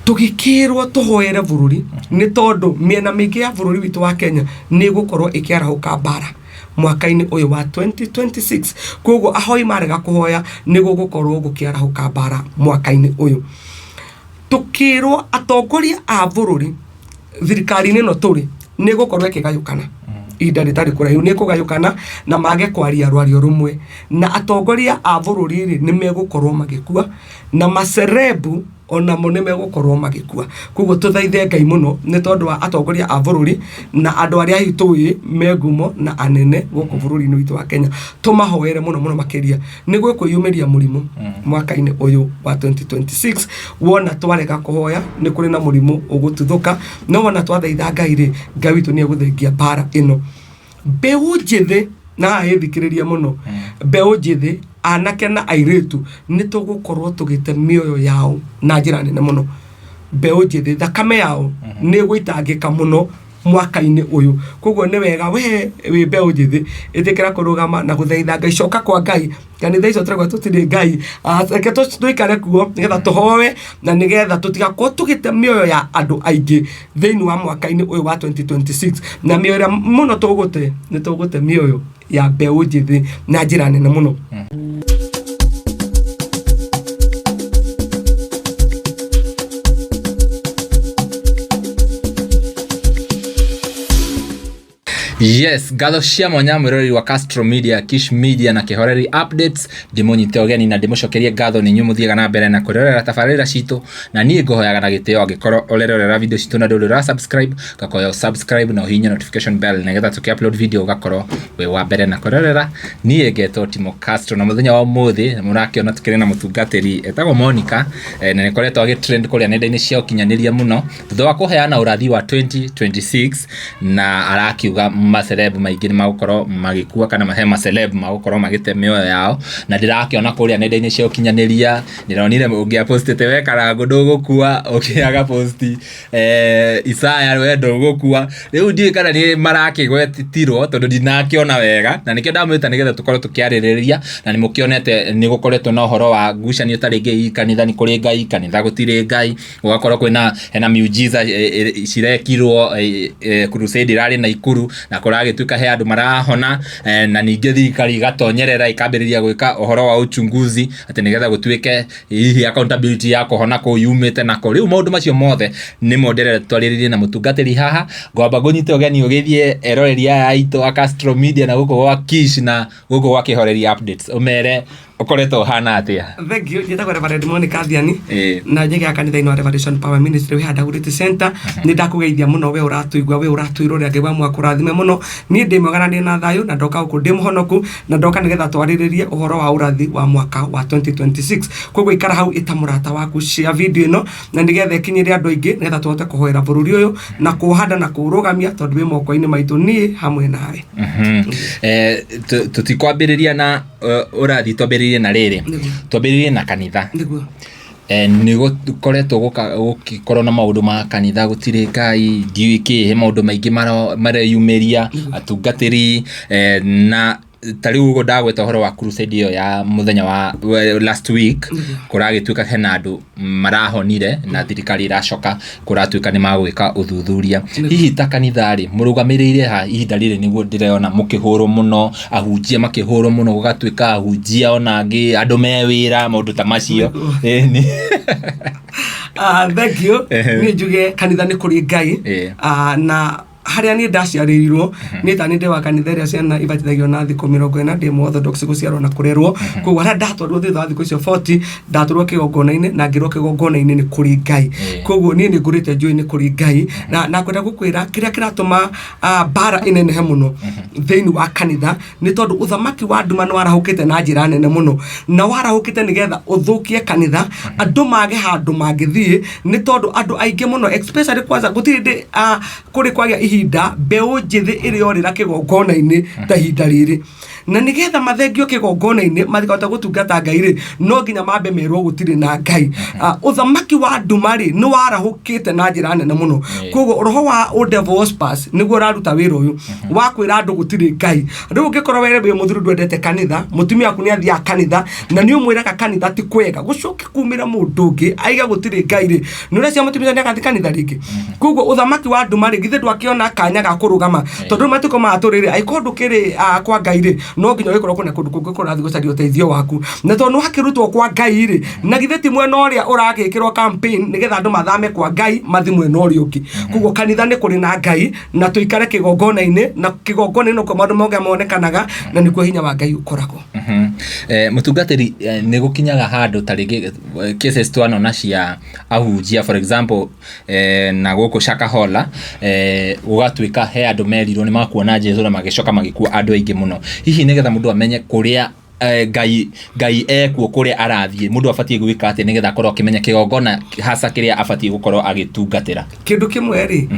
tugikirwo tuhoere bururi ni tondu miena mingi ya bururi witu wa Kenya ni gukorwo ikiarahuka bara mwaka-ini uyu wa 2026 koguo ahoi marega kuhoya ni gukorwo gukiarahuka bara mwaka-ini uyu tukirwo atongoria a bururi thirikari-ini no turi ni gukorwo ikigayukana ida ritari kuraihu ni kugayukana na mage kwaria rwario rumwe na atongoria a bururi ni megukorwo magikua na maserebu ona mo megukorwo magikua koguo tuthaithe Ngai muno ni tondu wa atongoria a bururi na andu aria hitui megumo na anene guku bururi-ini witu wa Kenya tumahoere muno makiria niguo kwiyumiria murimu mwaka-ini uyu wa 2026 wona twarega kuhoya ni kuri na murimu ugututhuka no wona twathaitha Ngai ri Ngai witu ni eguthengia bara ino mbeu njithe na ethikiriria muno mbeu njithe anake na airetu ni tugukorwo tugite mioyo yao na njira nene muno mbeu njithe thakame yao ni gwitangika muno mwaka-ini uyu koguo ni wega we mbeu njithe itikira kurugama na guthaitha Ngai coka kwa Ngai kanitha icio turagwa tutire Ngai reke tuikare kuo nigetha tuhoe na nigetha tutigakorwo tugite mioyo ya andu aingi thiini wa mwaka-ini uyu wa 2026 na mioyo muno tugute ni tugute mioyo ya mbeu njithe na njira nene muno. Yes, gatho cia mwanya mwirori wa Castro Media, Kish Media na Kihoreri Updates ndimunyite ogeni na ndimucokerie gatho ni nyu muthiaga na mbere na kurorera tabarira citu na nie ngohoyaga na gitio angikorwo urerorera video citu na nduri ra subscribe gakoya subscribe na uhinya notification bell nigetha tuki-upload video gakorwo we wa mbere na kurorera nie ngetwo Timo Castro na muthenya wa muthi murakiona tukire na mutungatiri etagwo Monicah na nikoretwo agitrend kuria nenda-ini cia ukinyaniria muno thutha wa kuheana urathi wa 2026 na arakiuga maceleb maingi ni magukorwo magikua kana mahema celeb magukorwo magite mioyo yao na ndirakiona kuria nenda-ini cia ukinyaniria ndironire ungia postete we karango ndugukua ukiaga posti Isaya we ndugukua riu ndi kana ni marakigwetirwo tondu ndinakiona wega na nikio ndamwita nigetha tukorwo tukiaririria na ni mukionete ni gukoretwo na uhoro wa ngucanio tari ngai kanitha ni kuri ngai kanitha gutire ngai ugakorwo kwina hena miujiza cirekirwo crusade rari na Ikuru na kuragituika he andu marahona na ningi thirikari gatonyerera ikambiriria gwika uhoro wa uchunguzi ati nigetha gutuike hihi accountability ya kuhona ko yumite na ko riu maundu macio mothe ni monderere twariririe na mutungatiri haha ngwamba gunyite ogeni ugithie eroreria ya ito Castro Media na guko gwa Kish na guko gwa Kihoreri Updates umere ukoretwo hana atia. Thank you. Njitagwo Reverend Monicah na njege kanitha-ini wa Revelation Power Ministry we handa Urathi Center ni ndakugeithia muno we uratuigwa we uratuirore Ngai wa Mwaka urathime muno ni ndi mwega na ndi na thayu na ndoka guku ndi muhonoku na ndoka nigetha twariririe uhoro wa urathi wa mwaka wa 2026 koguo ikara hau itamurata waku share video ino na nigetha ikinyire andu aingi nigetha tuhote kuhoera bururi uyu na kuhanda na kurugamia tondu we moko-ini maitu ni hamwe nawe. Tutikwambiriria na urathi twambiririe na riri twambiririe na kanitha ni gukoretwo gukikorwo na maundu ma kanitha gutire ngai ndiuiki he maundu maingi mareyumiria atungatiri na tariu ugo ndagweta uhoro wa crusade iyo ya muthenya wa last week kuragituika hena andu marahonire na thirikari iracoka kuratuika ni magwika uthuthuria hihi ta kanithari murugamirire ha ihinda riri niguo ndireona mukihurwo muno ahunjia makihurwo muno gugatuika ahunjia onangi andu mewira maundu ta macio ni thank you ni njuge kanitha ni kuri ngai na haria ni ndaciarirwo ni ta ni ndi wa kanitha iria ciana ibatithagio na thikũ 40 ndi mu orthodox guciarwo na kurerwo koguo haria ndatwarwo thutha wa thikũ icio 40 ndatwarwo kigongona-ini na ngirwo kigongona-ini ni kuri ngai koguo ni ngurite njui ni kuri ngai na kwenda gukwira kiria kiratuma bara inenehe muno thiini wa kanitha ni tondu uthamaki wa nduma ni warahukite na njira nene muno na warahukite nigetha uthukie kanitha andu mage handu mangithie ni tondu andu aingi muno especially kwanza gutiri ndi kuri kwagia ihinda mbeu njithi iri orira kigongona-ini ta ihinda riri na nigetha mathengio kigongona-ini mathikota gutungata Ngai ri no nginya mambe merwo gutiri na Ngai uthamaki wa ndumari ni warahukite na njira nene muno koguo roho wa Devospas niguo raruta wira uyu wa kwira andu gutiri Ngai andu ungikorwo were be muthuru ndwendete kanitha mutumia aku ni athia kanitha na ni umwiraga kanitha ti kwega gucoke kumira mundu ungi aiga gutiri Ngai ri ni uracia mutumia ni akathi kanitha ringi koguo uthamaki wa ndumari githe ndwakiona kanya ga kurugama tondu matuko maturire aikondu kiri kwa Ngai ri no nginya wikorwo kuna kundu kungikora athi gucaria uteithio waku na tondu hakirutwo kwa Ngai ri na githe ti mwena uria uragikirwo campaign nigetha andu mathame kwa Ngai mathi mwena uria ungi koguo kanitha ni kuri na Ngai na tuikare kigongona-ini na kigongona-ini ko maundu monge monekanaga na nikuo hinya wa Ngai ukoragwo mutungatiri ni gukinyaga handu taringi cases twanona cia ahunjia for example na guku Shakahola ugatwika he andu merirwo ni makuona Jesu na magicoka magikua andu aingi muno hihi nigetha mundu amenye kuria Ngai ekuo kuria arathie mundu abatie gwika ati nigetha korwo akimenya kigongona hasa kiria abatie gukorwo agitungatira kindu kimwe ri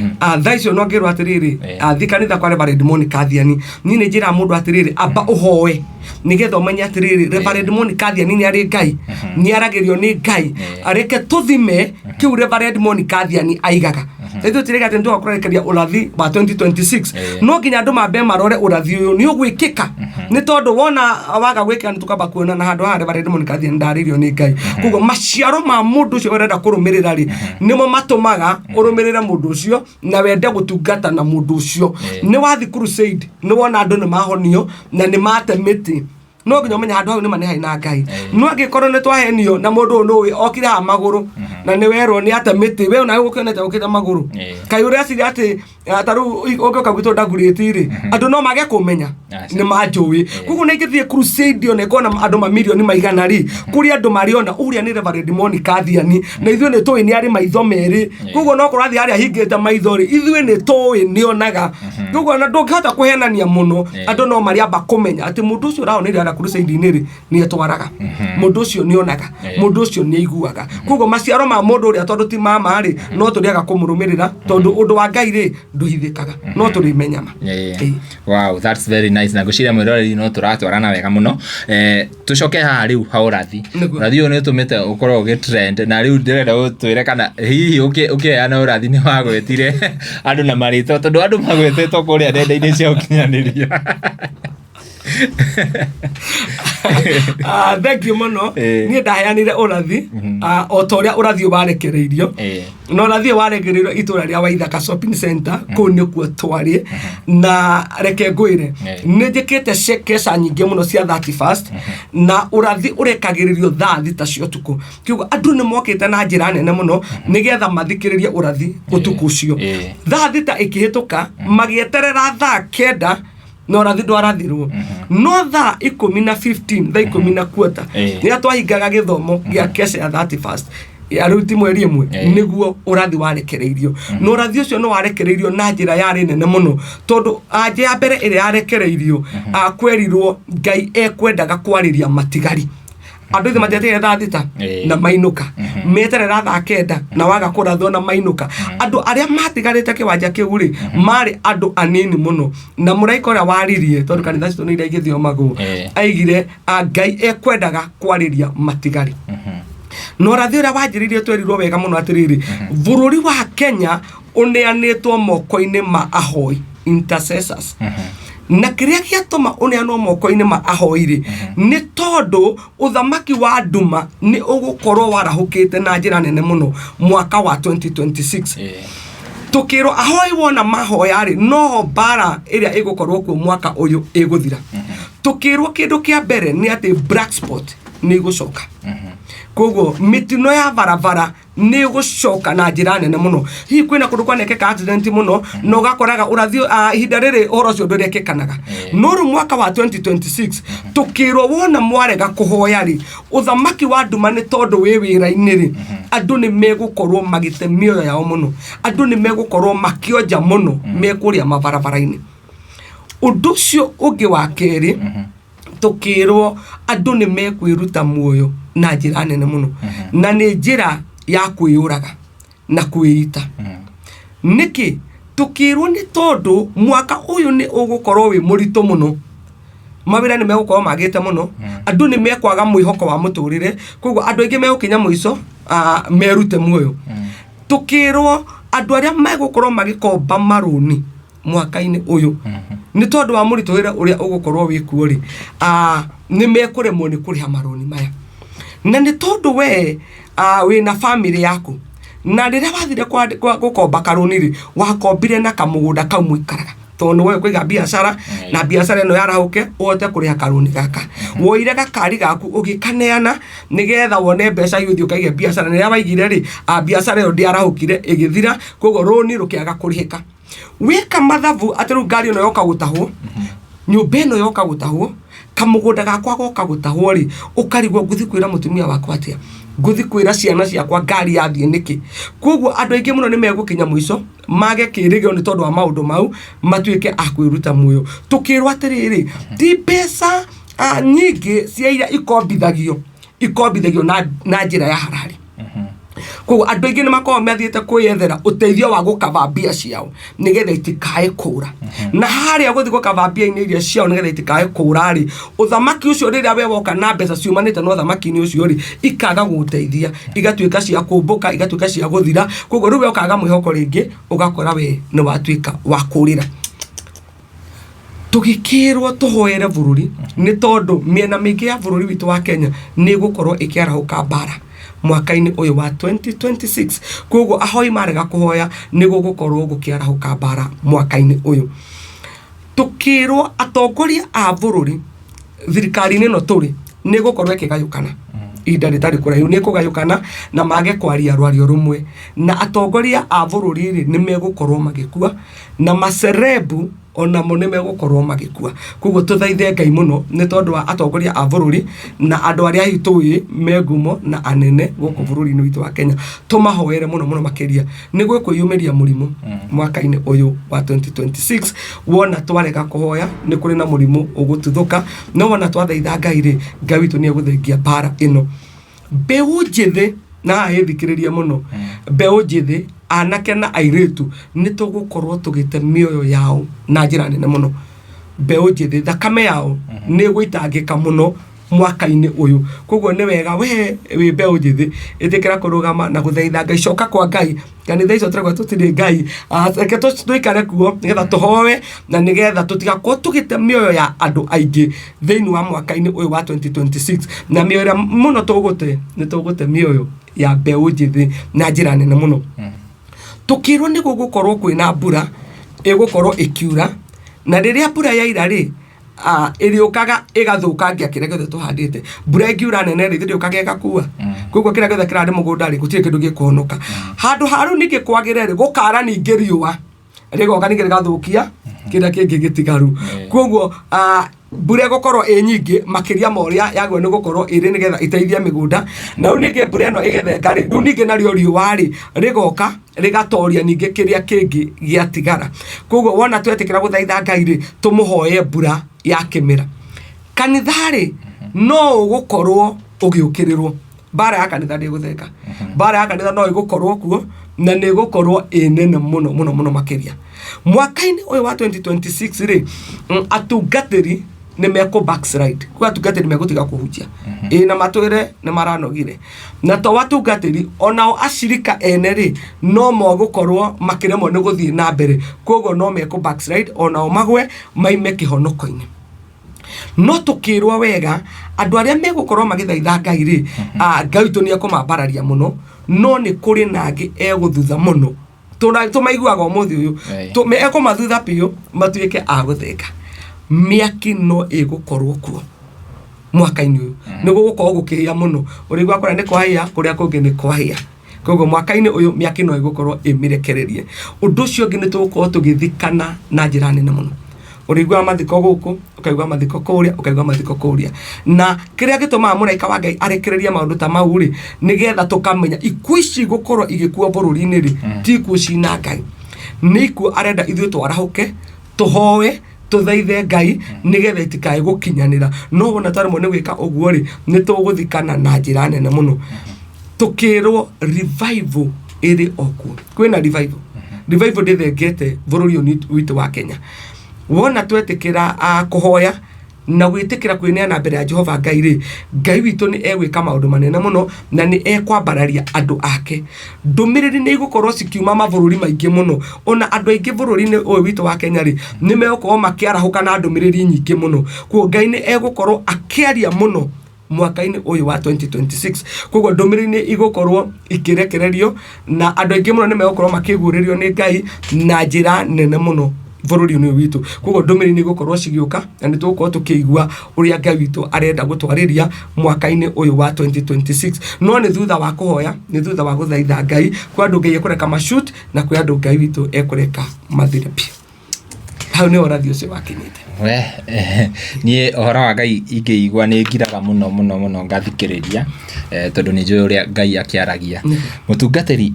thaicio no ngirwo atiriri thikanitha kwa Reverend Monicah athiani ni ni njira mundu atiriri amba uhoe nigetha umenye atiriri Reverend Monicah athiani ni ari Ngai ni aragirio ni Ngai areke tuthime kiu Reverend Monicah athiani aigaga Eto tirega tendo akurekeria urathi ba 2026 no nginya andu mambe marore urathi uyu ni ugwikika ni tondu wona waga gwika ni tukaba kuona na handu ha Reverend Monicah athiani ndaririo ni Ngai kugo maciaro ma mundu ucio urenda kurumirira ri nimo matumaga urumirire mundu ucio na wende gutungata na mundu ucio ni wathi crusade ni wona andu ni mahonio na ni matemiti no nginya umenya handu hau ni mane haina Ngai no angikorwo ni twahenio na mundu no okira ha maguru na ni werwo ni atemiti we na gukionete ukita maguru kai uria ciri ati taru ugoka gwito ndaguriti ri andu no mage kumenya ni manjui kugu ni ngithie crusade one kona andu mamilioni maigana ri kuri andu mariona uria ni Reverend Monicah athiani na ithuĩ ni tui ni ari maitho meri kugu no kurathi ari ahingite maitho ri ithuĩ ni tui ni onaga kugu na ndungihota kuhenania muno andu no mariamba kumenya ati mundu ucio raonire ara crusade-ini ri ni etwaraga mundu ucio ni onaga mundu ucio ni aiguaga kugu maciaro ma mundu uria tondu ti mama ri no turiaga kumurumirira tondu undu wa Ngai ri nduhithikaga no turimenyama wow that's very nice na guciria mwiroreri no turatwarana wega muno tucoke haha riu ha urathi uyu ni tumite ukorwo ugitrend na riu ndirenda utwire kana hihi ukiana urathi ni wagwetire andu na marito tondu andu magwetetwo kuria nenda-ini cia ukinyaniria thank you muno ni ndaheanire urathi o toria urathi warekereirio no urathi warekereirio itura ria Waithaka shopping center ku nikuo twari na reke ngwire ni njikite shekesa nyingi muno cia 31st na urathi urekagiririo thaa thita cia utuku kiugo andu ni mokite na njira nene muno nigetha mathikiririe urathi utuku ucio thaa thita ikihituka magieterera thaa kenda no rathi ndwarathirwo no thaa 10:15 thaa 10:15 ni atwahingaga githomo gia kese ya 31st aruti mweri imwe niguo urathi warekereirio no urathi ucio no warekereirio na njira yari nene muno tondu anje ya mbere ire yarekereirio akwerirwo Ngai ekwendaga kwariria matigari andu ithe matete thaa thita na mainuka meterera thaa kenda na waga kurathwo na mainuka andu aria matigarite kiwanja kiu ri mari andu anini muno na muraika uria waririe tondu kanitha citu ni iria igithio magu aigire Ngai ekwendaga kwariria matigari no rathi uria wanjiririe twerirwo wega muno atiriri bururi wa Kenya uneanitwo moko-ini ma ahoi intercessors na kiria giatuma uneanwo moko-ini ma ahoi ni tondu uthamaki wa nduma ni ugukorwo warahukite na njira nene muno mwaka wa 2026 tukiro ahoi wona mahoya ri no bara iria igukorwo ku mwaka uyu iguthira tukirwo kindu kia mbere ni ati black spot ni gucoka kogo mitino ya barabara ni gucoka na njira nene muno hi kwina kundu kwanekeka accident muno no gakoraga urathi ihinda riri horo cio nduriekekanaga no ru mwaka wa 2026 tukirwo wona mwarega kuhoya ri uthamaki wa nduma ni tondu wi wira-ini ri andu ni megukorwo magite mioyo yao muno andu ni megukorwo makionja muno mekuria mabarabara-ini undu ucio ungi wa keri tukirwo andu ni mekwiruta muoyo na njira nene muno na ni njira ya kwiyuraga na kwiyita niki tukirwo ni tondu mwaka uyu ni ugukorwo wi murito muno mawira ni megukorwo magite muno andu ni mekwaga mwihoko wa muturire koguo andu aingi megukinya muico merute muoyo tukirwo andu aria megukorwo magikomba maruni mwaka-ini uyu ni tondu wa murituhire uria ugukorwo wikuo ri ni mekuremwo ni kuriha maruni maya na ni tondu we wina family yaku na riria wathire gukomba karuni ri wakombire na kamugunda kau muikaraga tondu we kwiga biashara na biashara ino yarahuke uhote kuriha karuni gaka woire gakari gaku ugikaneana nigetha wone mbeca yuthi ukaige biashara riria waigire ri biashara iyo ndiarahukire igithira koguo runi rukiaga kurihika weka mathabu atiru ngari ino yoka gutahwo nyumba ino yoka gutahwo kamugunda gakwa goka gutahwo ri ukarigwo nguthi kwira mutumia wakwa atia nguthi kwira ciana ciakwa ngari yathie niki koguo andu aingi muno ni megukinya muico mage kirigio ni tondu wa maundu mau matuike akwiruta muoyo tukirwa atiriri ti pesa nyingi cia ikombithagio na njira ya harari koguo andu aingi ni makorwo methiite kwiyethera uteithio wa gukava mbia ciao nigetha itikae kura na haria guthi gukava mbia-ini iria ciao nigetha itikae kura ri uthamaki ucio riria we woka na mbeca ciumanite no uthamaki-ini ucio ri ikaga guteithia igatuika cia kumbuka igatuika cia guthira koguo riu we ukaga mwihoko ringi ugakora we ni watuika wa kurira tugikirwo tuhoere bururi ni tondu miena mingi ya bururi witu wa Kenya ni gukorwo ikiarahuka bara mwaka-ini uyu wa 2026 koguo ahoi marega kuhoya ni gugukorwo gukiarahuka bara mwaka-ini uyu tukirwo atongoria a bururi thirikari-ini no turi ni gukorwo ikigayukana ihinda ritari kuraihu ni kugayukana na mage kwaria rwario rumwe na atongoria a bururi ri ni megukorwo magikua na macerebu ona mo ni megukorwo magikua koguo tuthaithe Ngai muno ni tondu wa atongoria a bururi na andu aria hitui megumo na anene guku bururi-ini witu wa Kenya tumahoere muno makiria ni gwikuyumiria murimu mwaka-ini uyu wa 2026 wona twarega kuhoya ni kuri na murimu ugututhuka no wona twathaitha Ngai ri Ngai witu ni eguthengia bara ino mbeu njithi na hithikiriria muno mbeu njithi anake na airetu ni tugukorwo tugite mioyo yao na njira nene muno mbeu njithi thakame yao ni gwitangika muno mwaka-ini uyu koguo ni wega we mbeu njithi itikira kurugama na guthaitha Ngai coka kwa Ngai kanitha icio turegwa tutiri Ngai reke tuikare kuo nigetha tuhoe na nigetha tutigakorwo tugite mioyo ya andu aingi thiini wa mwaka-ini uyu wa 2026 na mioyo muno tugute ni tugute mioyo ya mbeu njithi na njira nene muno tukirwo ni gugukorwo kwina mbura igukorwo ikiura na riria mbura yaira ri iriukaga igathukangia kiria giothe tuhandite mbura ingiura nene ri iriukaga igakua koguo kiria giothe kirari mugunda ri gutire kindu gikuhonoka handu haru ningi kwagire ri gukara ningi riua rigoka ningi rigathukia kiria kingi gitigaru koguo mbura gukorwo nyingi makiria moria yagwe ni gukorwo iri nigetha iteithia migunda na ningi mbura ino igethenga ri ningi nario riua ri rigoka rigatoria ningi kiria kingi giatigara koguo wona twetikira guthaitha Ngai ri tumuhoye mbura ya kimira kanitha ri no ugukorwo ugiukirirwo bara ya kanitha ndi guthenga bara ya kanitha no igukorwo kuo na ni gukorwo inene muno makiria mwaka-ini uyu wa 2026 ri atungatiri ni meko backslide kwa atungatiri megutiga kuhujia na matwire ni maranogire na to watungatiri onao ashirika ene ri no mo gukorwo makiremo ni guthii na mbere koguo no meko backslide onao magwe maime kihonoko-ini no tukirwa wega andu aria megukorwo magithaitha Ngai ri Ngai witu ni ekumambararia muno no ni kuri nangi eguthutha muno tumaiguaga umuthi uyu ekumathutha piu matuike aguthenga miaki no igukorwo kuo mwaka-ini uyu ni gugukorwo gukihia muno urigwa kora ni kwahia kuria kungi ni kwahia koguo mwaka-ini uyu miaki no igukorwo imirekererie undu ucio ngi ni tugukorwo tugithikana na njira nene muno urigwa mathiko guku ukaigwa mathiko kuria ukaigwa mathiko kuria na kiria gituma Monicah wa Ngai arekereria maundu ta mau ri nigetha tukamenya ikuo ici gukorwo igikuo bururi-ini ri ti ikuo cina Ngai ni ikuo arenda ithuĩ twarahuke tuhoe tuthaithe Ngai nigetha itikae gukinyanira no wona twarimo ni gwika uguo ri ni tuguthikana na njira nene muno tukirwo revival iri okuo kwina revival ndithengete bururi witu wa Kenya wona twetikira kuhoya na gwitikira kwineana mbere ya Jehova Ngai ri Ngai witu ni egwika maundu manene muno na ni ekwambararia andu ake ndumiriri ni igukorwo cikiuma mavururi maingi muno ona andu aingi vururi-ini uyu witu wa Kenya ri ni megukorwo makiarahuka na ndumiriri nyingi muno kwa Ngai ni egukorwo akiaria muno mwaka-ini uyu wa 2026 koguo ndumiriri-ini igukorwo ikirekererio na andu aingi muno ni megukorwo makiguririo ni Ngai na njira nene muno vururi-ini witu koguo ndumiriri ni igukorwo cigiuka na ni tugukorwo tukigua uria Ngai witu arenda gutwariria mwaka-ini uyu wa 2026 no ni thutha wa kuhoya ni thutha wa guthaitha Ngai kwa andu Ngai ekureka mashoot na kwa andu Ngai witu ekureka mathirapi hau ni Urathi ucio wakinyite we nie ohoro wa Ngai ingiigua ni ngiraga muno ngathikiriria tondu ni njui uria Ngai akiaragia mutungatiri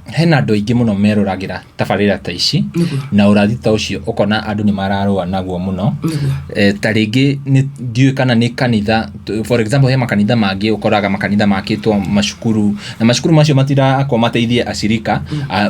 hena andu aingi muno meruragira tabarira ta ici na urathi ta ucio ukona andu ni mararua naguo muno ta ringi ni ndiu kana ni kanitha for example he makanitha mangi ukoraga makanitha makitwo mashukuru na mashukuru macio matira akomateithie ashirika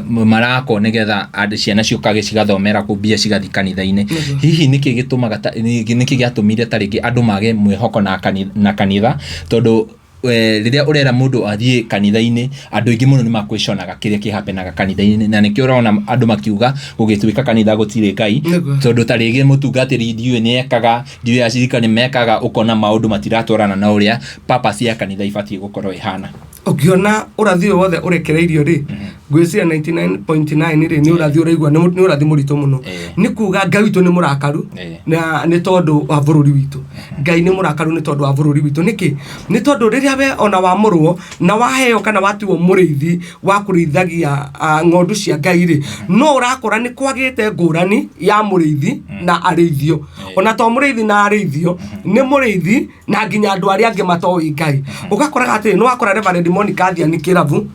marako nigetha ciana ciukage cigathomera ku bia cigathi kanitha-ini hihi niki gitumaga niki giatumire ta ringi andu mage mwihoko na kanitha tondu riria urera mundu athie kanitha-ini andu aingi muno ni makwĩconaga kiria kihapenaga kanitha-ini na nikio urona andu makiuga gugituika kanitha gutire Ngai tondu ta ringi mutungatiri ndiwe ni ekaga ndiwe ashirika ni mekaga ukona maundu matiratwarana na uria purpose ya kanitha ibatie gukorwo ihana ukiona urathi wothe urekereirio ri gwiciria 99.9 ri ni urathi uraigua ni urathi murito muno ni kuga Ngai witu ni murakaru na ni tondu wa bururi witu Ngai ni murakaru ni tondu wa bururi witu niki ni tondu riria we ona wa murwo na waheo kana watuo muriithi wa kurithagia ng'ondu cia Ngai ri no urakora ni kwagite ngurani ya muriithi na arithio ona to muriithi na arithio ni muriithi na nginya andu aria angi matoi Ngai ugakora ati no akora Reverend Monicah ni kiravu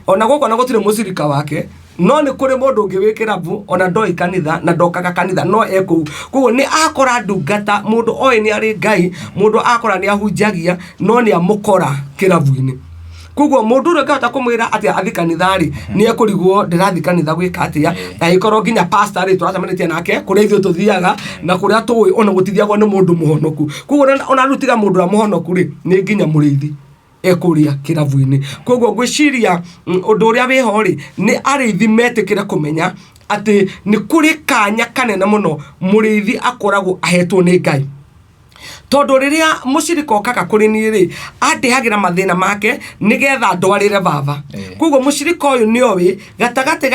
ona goko na gutire mucirika wake no ni kuri mundu ungi wi kiravu ona ndoi kanitha na ndokaga kanitha no eku koguo ni akora ndungata mundu oi ni ari Ngai mundu akora ni ahunjagia no ni amukora kiravu-ini koguo mundu uri ngahota kumwira ati athi kanitha ri ni ekurigwo ndirathi kanitha gwika atia na ikorwo nginya pastor ri turatamanitie nake kuria ithu tuthiaga na kuria tuwi ona gutithiagwo ni mundu muhonoku koguo ona rutiga mundu wa muhonoku ri ni nginya muriithi ekuria kiravu-ini koguo gwiciria undu uria wiho ri ni arithi metikire kumenya ati ni kuri kanya kanene muno muriithi akoragwo ahetwo ni Ngai tondu riria mucirika okaga kuri ni ri andihagira mathina make nigetha ndwarire baba koguo mucirika uyu ni owi gatagati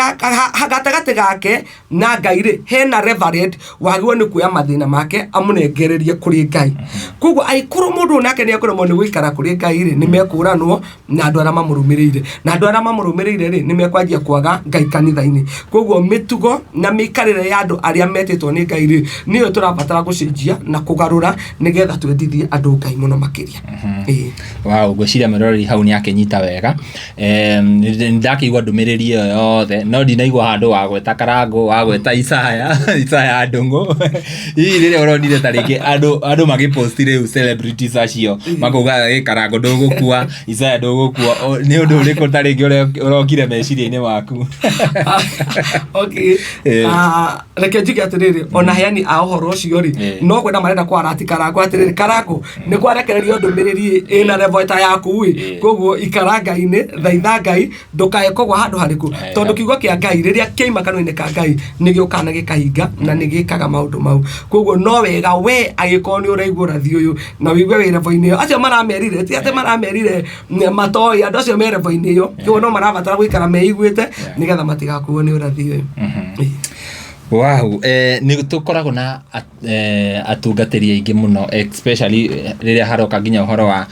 gake na Ngai ri hena Reverend wagirwo ni kuya mathina make amunengererie kuri Ngai koguo aikuru mundu nake ni akorwo ni guikara kuri Ngai ri ni mekuranwo na andu aria mamurumirire na andu aria mamurumirire ri ni mekwanjia kwaga Ngai kanitha-ini koguo mitugo na mikarire ya andu aria metitwo ni Ngai ri niyo turabatara gucenjia na kugarura nigetha twendithie andu Ngai muno makiria wow gwiciria merori hau ni akenyita wega ndakiigua ndumiriri iyo yothe no ndinaigua handu wa gweta karango wa gweta Isaya Ndungu hihi riria uronire ta ringi andu magipostire celebrities acio makuga karango ndugukua Isaya ndugukua ni undu uriku ta ringi urokire meciria-ini waku okay reke njige atiriri ona heani a uhoro ucio ri no kwenda marenda kwa Urathi karango atiriri karango ni kwarekererio ndumiriri ina revoita yaku wi koguo ikara Ngai-ini thaitha Ngai ndukae kogwa handu hariku tondu kiugo kia Ngai riria kiima kanua-ini ka Ngai ni giukana gikahinga na ni gikaga maundu mau koguo no wega we agikorwo ni uraigua urathi uyu na wigue wi revo-ini iyo acio maramerire ti ati maramerire matoi andu acio me revo-ini iyo koguo no marabatara guikara meiguite nigetha matigakuo ni urathi uyu wow ni tukoragwo na atungatiri aingi muno especially riria haroka nginya uhoro wa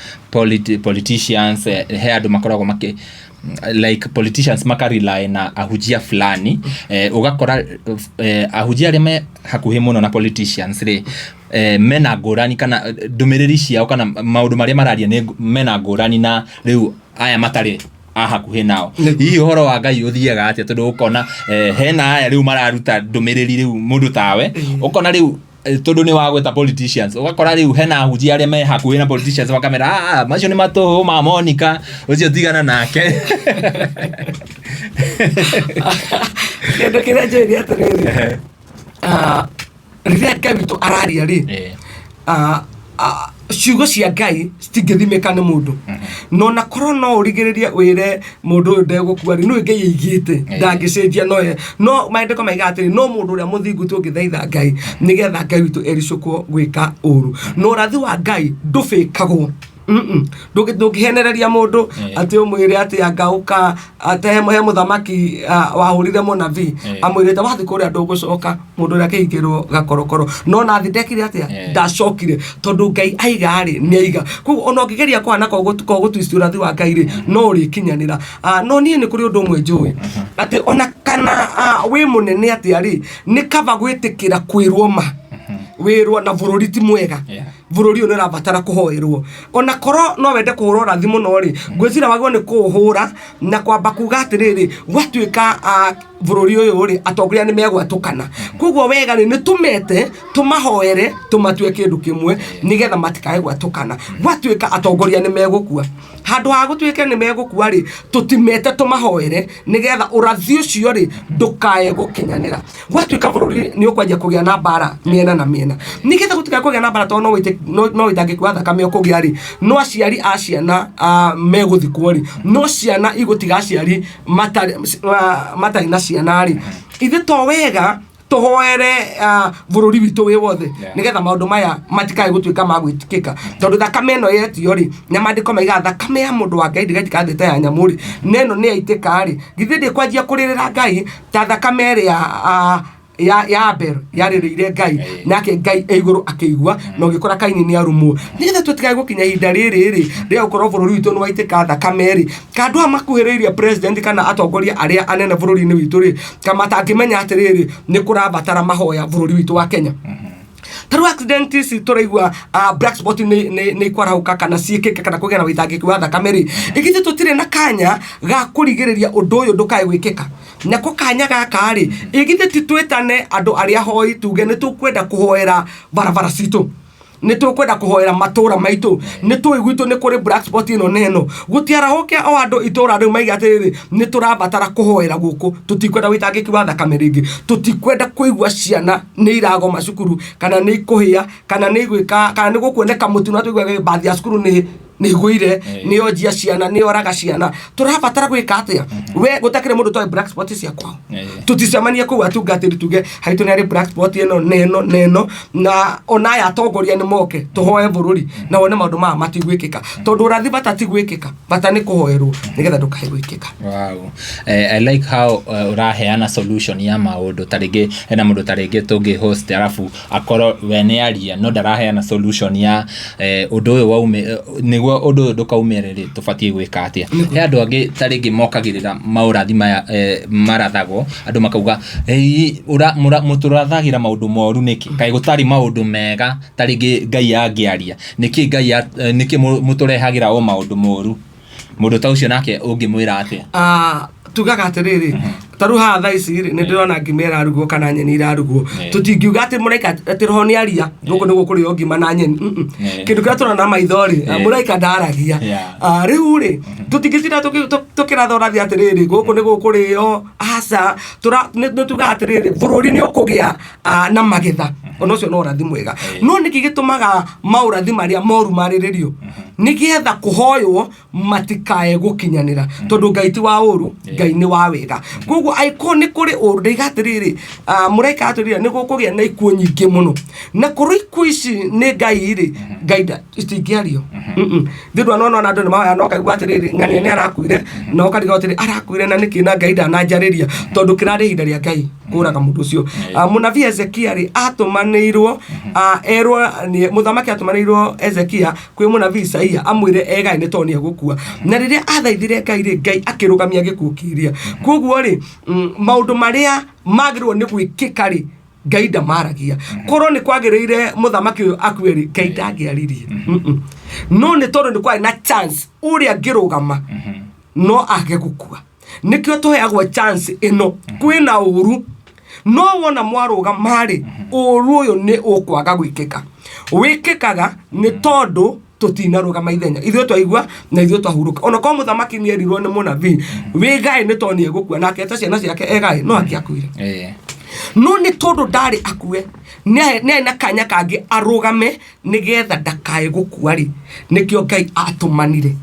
politicians he andu makoragwo make like politicians makarely na ahujia fulani ugakora ahujia aria me hakuhi muno na politicians ri mena ngurani kana ndumiriri ciao kana maundu maria mararia ni mena ngurani na riu aya matari hakuhi nao hihi uhoro wa Ngai uthiaga atia tondu ukona hena aya riu mararuta ndumiriri riu mundu tawe ukona riu tondu ni wa gweta politicians ugakora riu hena ahujia aria me hakuhi na politicians wakamera macio ni matuhu ma Monicah ucio tigana nake kendo kira njeri atiriri riria Ngai witu araria ri ciugo cia Ngai citingithimika nĩ mũndũ no na korwo no ũrigĩrĩrie wĩre mũndũ ũyũ ndegũkua no Ngai aigĩte ndangĩcenjia no maandĩko maiga atĩrĩ no mũndũ ũrĩa mũthingu tũngĩthaitha Ngai nĩgetha Ngai witũ ericũkwo gwĩka ũru no ũrathi wa Ngai ndũbĩkagwo ndũngĩhenereria mũndũ atĩ ũmwĩre atĩ angauka atehe mũthamaki wahũrire mũnabii amwĩrĩte wathi kũrĩa ndũgũcoka mũndũ ũrĩa akĩhingĩrwo gakorokoro no nathi ndekire atĩa ndacokire tondũ Ngai aiga-rĩ nĩaiga koguo ona ũngĩgeria kũhana kogũtwist ũrathi wa Ngai-rĩ no ũrĩkinyanĩra no niĩ nĩ kũrĩ ũndũ ũmwe njũĩ atĩ ona kana wĩ mũnene atĩa-rĩ nĩ kaba gwĩtĩkĩra kwĩrwo ma wĩrwo na bũrũri ti mwega bũrũri ũyũ nĩ ũrabatara kũhoerwo ona korwo no wende kũhũra ũrathi mũno-rĩ ngwĩciria wagĩrĩirwo nĩ kũũhũra na kwamba kuga atĩrĩrĩ gwatuĩka bũrũri ũyũ-rĩ atongoria nĩ megwatũkana koguo wega-rĩ nĩ tũmete tũmahoere tũmatue kĩndũ kĩmwe nĩgetha matikae gwatũkana gwatuĩka atongoria nĩ megũkua handũ ha gũtuĩke nĩ megũkua-rĩ tũtimete tũmahoere nĩgetha ũrathi ũcio-rĩ ndũkae gũkinyanĩra gwatuĩka bũrũri nĩ ũkwanjia kũgĩa na mbara mĩena na mĩena nĩgetha gũtikae kũgĩa na mbara tondũ no wĩtangĩkua thakame ũkũgĩa-rĩ no aciari a ciana megũthikwo-rĩ no ciana igũtiga aciari matarĩ na ciana-rĩ ithe to wega tũhoere bũrũri witũ wĩ wothe nĩgetha maũndũ maya matikae gũtuĩka ma gwĩtĩkĩka tondũ thakame ĩno yetio-rĩ na maandĩko maiga thakame ya mũndũ wa Ngai ndĩgaitĩka thĩ ta ya nyamũ-rĩ na ĩno nĩ yaitĩka-rĩ githĩ ndĩkwanjia kũrĩrĩra Ngai ta thakame ĩrĩa ya Abel yarĩrĩire Ngai nake Ngai igũrũ akĩigua na ũgĩkora Kaini nĩ arumwo nĩgetha tũtikae gũkinya ihinda rĩrĩ rĩa gũkorwo bũrũri witũ nĩ waitĩka thakame-rĩ kana andũ a makuhĩrĩirie president kana atongoria arĩa anene bũrũri-inĩ witũ-rĩ kana matangĩmenya atĩrĩrĩ nĩ kũrabatara mahoya bũrũri witũ wa Kenya tarũ accident ici tũraigua black spot nĩ ikwarahũka kana ciĩkĩke kana kũgĩa na wĩitangĩki wa thakame-rĩ ĩgithĩ tũtirĩ na kanya ga kũrigĩrĩria ũndũ ũyũ ndũkae gwĩkĩka nako kanya gaka-rĩ ĩgithĩ ti twĩtane andũ arĩa hoi tuge nĩ tũkwenda kũhoera barabara citũ nĩ tũkwenda kũhoera matũra maitũ nĩ tũĩ gwitũ nĩ kũrĩ black spot ĩno na ĩno gũtiarahũke o andũ itũra rĩu maiga atĩrĩrĩ nĩ tũrabatara kũhoera gũkũ tũtikwenda wĩitangĩki wa thakame rĩngĩ tũtikwenda kũigua ciana nĩ iragoma cukuru kana nĩ ikũhĩa kana nĩ igwĩka kana nĩ gũkuoneka mũtino atũigua bathi ya cukuru nĩ igũire nĩ onjia ciana nĩ oraga ciana tũrabatara gwĩka atĩa we gũtakĩrĩ mũndũ toĩ black spot cia kwao tũticemanie kũu atungatĩri tuge haitũ nĩ arĩ black spot ĩno na ona aya atongoria nĩ moke tũhoe bũrũri na wone maũndũ maya matigwĩkĩka tondũ ũrathi bata ti gwĩkĩka bata nĩ kũhoerwo nĩgetha ndũkae gwĩkĩka. Wow. I like how ũraheana solution ya maũndũ tarĩngĩ hena mũndũ tarĩngĩ tũngĩ host arabu akorwo we nĩ aria no ndaraheana solution ya ũndũ ũyũ waume nĩguo ũndũ ũyũ ndũkaumĩre-rĩ tũbatiĩ gwĩka atĩa. He andũ angĩ tarĩngĩ mokagĩrĩra maũrathi maya marathagwo andũ makauga mũtũrathagĩra maũndũ moru nĩkĩ kaĩ gũtarĩ maũndũ mega tarĩngĩ Ngai angĩaria nĩkĩ mũtũrehagĩra o maũndũ moru mũndũ ta ũcio nake ũngĩmwĩra atĩa? Tugaga atĩrĩrĩ tarũ haha thaa ici-rĩ nĩ ndĩrona ngima ĩrarugwo kana nyeni irarugwo tũtingiuga atĩ mũraika atĩ roho nĩ aria gũkũ nĩguo kũrĩo ngima na nyeni kĩndũ kĩrĩa tũrona na maitho-rĩ mũraika ndaragia rĩu-rĩ tũtingĩtinda tũkĩratha ũrathi atĩrĩrĩ gũkũ nĩguo kũrĩo aca nĩ tugaga atĩrĩrĩ bũrũri nĩ ũkũgĩa na magetha ona ũcio no ũrathi mwega no nĩkĩ gĩtũmaga maũrathi marĩa moru marĩrĩrio nĩgetha kũhoywo matikae gũkinyanĩra tondũ Ngai ti wa ũru Ngai nĩ wa wega koguo aiko nĩ kũrĩ ũru ndaiga atĩrĩrĩ mũraika atĩrĩrĩ nĩ gũkũgĩa na ikuũ nyingĩ mũno na kũrĩ ikuũ ici nĩ Ngai-rĩ Ngai citingĩario thĩndwa no andũ nĩ mahoya no kaigua atĩrĩrĩ ng'ania nĩ arakuire no kariga atĩrĩ arakuire na nĩkĩ na Ngai ndananjarĩria tondũ kĩrarĩ ihinda rĩa Ngai kũraga mũndũ ũcio mũnabii Ezekia-rĩ atũmanĩirwo erwo mũthamaki atũmanĩirwo Ezekia kwĩ mũnabii Isaia amwĩre egae nĩ tondũ nĩegũkua na rĩrĩa athaithire Ngai-rĩ Ngai akĩrũgamia gĩkuũ kĩrĩa koguo-rĩ maũndũ marĩa magĩrĩirwo nĩ gwĩkĩka-rĩ Ngai ndamaragia korwo nĩ kwagĩrĩire mũthamaki ũyũ akue-rĩ Ngai ndangĩaririe no nĩ tondũ nĩ kwarĩ na chance ũrĩa angĩrũgama no age gũkua nĩkĩo tũheagwo chance ĩno kwĩna ũru no wona mwarũgama-rĩ ũru ũyũ nĩ ũkwaga gwĩkĩka wĩkĩkaga nĩ tondũ tũtinarũgama ithenya ithuĩ twaigua na ithuĩ twahurũka ona kwa mũthamaki nĩ erirwo nĩ mũnabii wĩgae nĩ tondũ nĩegũkua nake ta ciana ciake egae no akĩakuire no nĩ tondũ ndarĩ akue ne na kanya kangi arugame nigetha ndakae gukua ri nikio Ngai atumanire